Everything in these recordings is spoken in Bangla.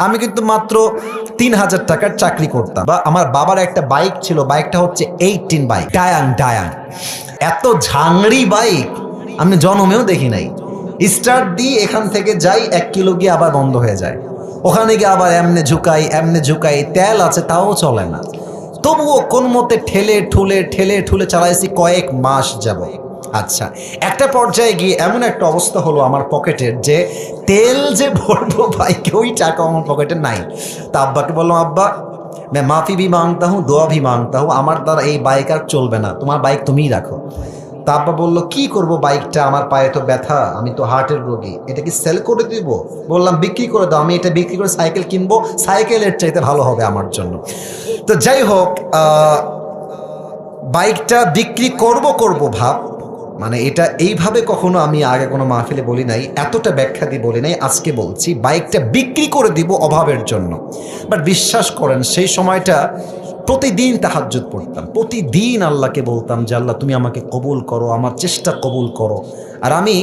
আমি কিন্তু মাত্র ৩,০০০ টাকার চাকরি করতাম, বা আমার বাবার একটা বাইক ছিল, বাইকটা হচ্ছে 18 বাইক, ডায়াং। এত ঝাংড়ি বাইক আমি জন্মেও দেখি নাই। স্টার্ট দিয়ে এখান থেকে যাই 1 কিলো গিয়ে আবার বন্ধ হয়ে যায়, ওখানে গিয়ে আবার এমনে ঝুঁকাই, তেল আছে তাও চলে না। তবুও কোন মতে ঠেলে ঠুলে চালাইছি কয়েক মাস যাব। আচ্ছা, একটা পর্যায়ে গিয়ে এমন একটা অবস্থা হলো আমার পকেটের, যে তেল যে ভরবো বাইকে ওই টাকা আমার পকেটে নাই। তা আব্বাকে বললাম, আব্বা मैं माफ़ी भी मांगता हूँ, দোয়া भी मांगता हूँ, আমার দ্বারা এই বাইক আর চলবে না, তোমার বাইক তুমিই রাখো। তা আব্বা বললো, কি করব বাইকটা, আমার পায়ে তো ব্যথা, আমি তো হার্টের রোগী, এটা কি সেল করে দিব? বললাম, বিক্রি করে দাও, আমি এটা বিক্রি করে সাইকেল কিনবো, সাইকেলের চাইতে ভালো হবে আমার জন্য। তো যাই হোক, বাইকটা বিক্রি করব ভাব, মানে এটা এইভাবে কখনো আমি আগে কোনো মাহফিলে বলি নাই, এতটা ব্যাখ্যা দিয়ে বলি নাই, আজকে বলছি বাইকটা বিক্রি করে দিব অভাবের জন্য। বাট বিশ্বাস করেন, সেই সময়টা প্রতিদিন তাহাজ্জুদ পড়তাম, প্রতিদিন আল্লাহকে বলতাম যে আল্লাহ তুমি আমাকে কবুল করো, আমার চেষ্টা কবুল করো। আর আমি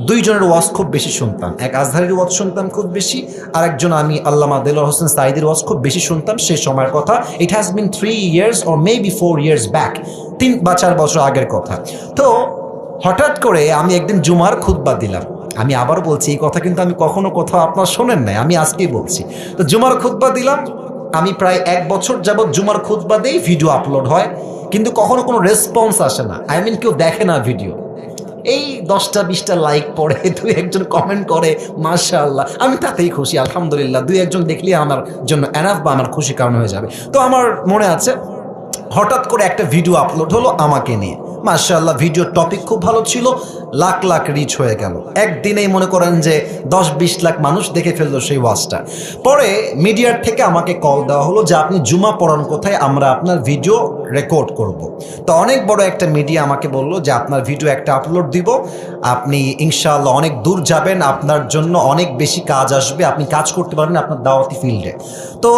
দুইজনের ওয়াজ খুব বেশি শুনতাম, এক আজহারের ওয়াজ শুনতাম খুব বেশি, আর একজন আমি আল্লামা দেলোয়ার হোসেন সাঈদীর ওয়াজ খুব বেশি শুনতাম সেই সময়ের কথা। It has been 3 years or maybe 4 years back, 3 বা 4 বছর আগের কথা। তো হঠাৎ করে আমি একদিন জুমার খুতবা দিলাম, আমি আবার বলছি এই কথা কিন্তু আমি কখনো কোথাও আপনার শোনেন নাই, আমি আজকেই বলছি। তো জুমার খুতবা দিলাম, আমি প্রায় 1 বছর যাবৎ জুমার খুতবা দেই, ভিডিও আপলোড হয়, কিন্তু কখনো কোনো রেসপন্স আসে না, আই মিন কেউ দেখে না ভিডিও। এই 10টা-20টা লাইক পড়ে, 2-1জন কমেন্ট করে মাশাআল্লাহ, আমি তাতেই খুশি, আলহামদুলিল্লাহ, 2-1জন দেখলে আমার জন্য এনাফ, বা আমার খুশি কারণ হয়ে যাবে। তো আমার মনে আছে হঠাৎ করে একটা ভিডিও আপলোড হলো আমাকে নিয়ে, মাশাআল্লাহ, ভিডিওর টপিক খুব ভালো ছিল, লাখ লাখ রিচ হয়ে গেল, একদিনেই মনে করেন যে 10-20 লাখ মানুষ দেখে ফেললো সেই ওয়াজটা। পরে মিডিয়ার থেকে আমাকে কল দেওয়া হলো যে আপনি জুমা পড়ান কোথায়, আমরা আপনার ভিডিও রেকর্ড করব। তো অনেক বড় একটা মিডিয়া আমাকে বললো যে আপনার ভিডিও একটা আপলোড দিব, আপনি ইনশাআল্লাহ অনেক দূর যাবেন, আপনার জন্য অনেক বেশি কাজ আসবে, আপনি কাজ করতে পারবেন আপনার দাওয়াতি ফিল্ডে। তো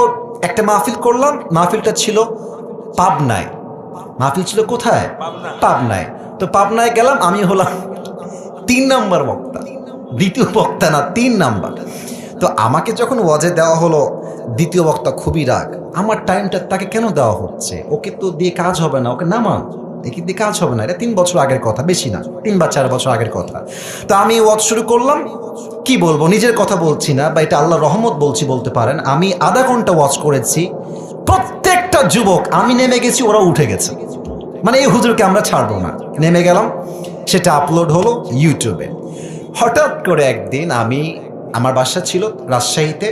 একটা মাহফিল করলাম, মাহফিলটা ছিল পাবনায়। মাহফিল ছিল কোথায়? পাবনায়। তো পাবনায় গেলাম, আমি হলাম 3 নাম্বার বক্তা, দ্বিতীয় বক্তা না, 3 নাম্বার। তো আমাকে যখন ওয়াজে দেওয়া হলো, দ্বিতীয় বক্তা খুবই রাগ, আমার টাইমটা তাকে কেন দেওয়া হচ্ছে, ওকে তো দিয়ে কাজ হবে না, ওকে নামান, একে দিয়ে কাজ হবে না, এটা 3 বছর আগের কথা, বেশি না, 3 বা 4 বছর আগের কথা। তো আমি ওয়াজ শুরু করলাম, কি বলবো, নিজের কথা বলছি না, বা এটা আল্লাহর রহমত বলছি বলতে পারেন। আমি আধা ঘন্টা ওয়াজ করেছি, প্রত্যেকটা যুবক, আমি নেমে গেছি ওরা উঠে গেছে, মানে এই হুজুরকে আমরা ছাড়বো না, নেমে গেলাম, সেটা আপলোড হলো ইউটিউবে। হঠাৎ করে একদিন আমার বাসা ছিল রাজশাহীতে,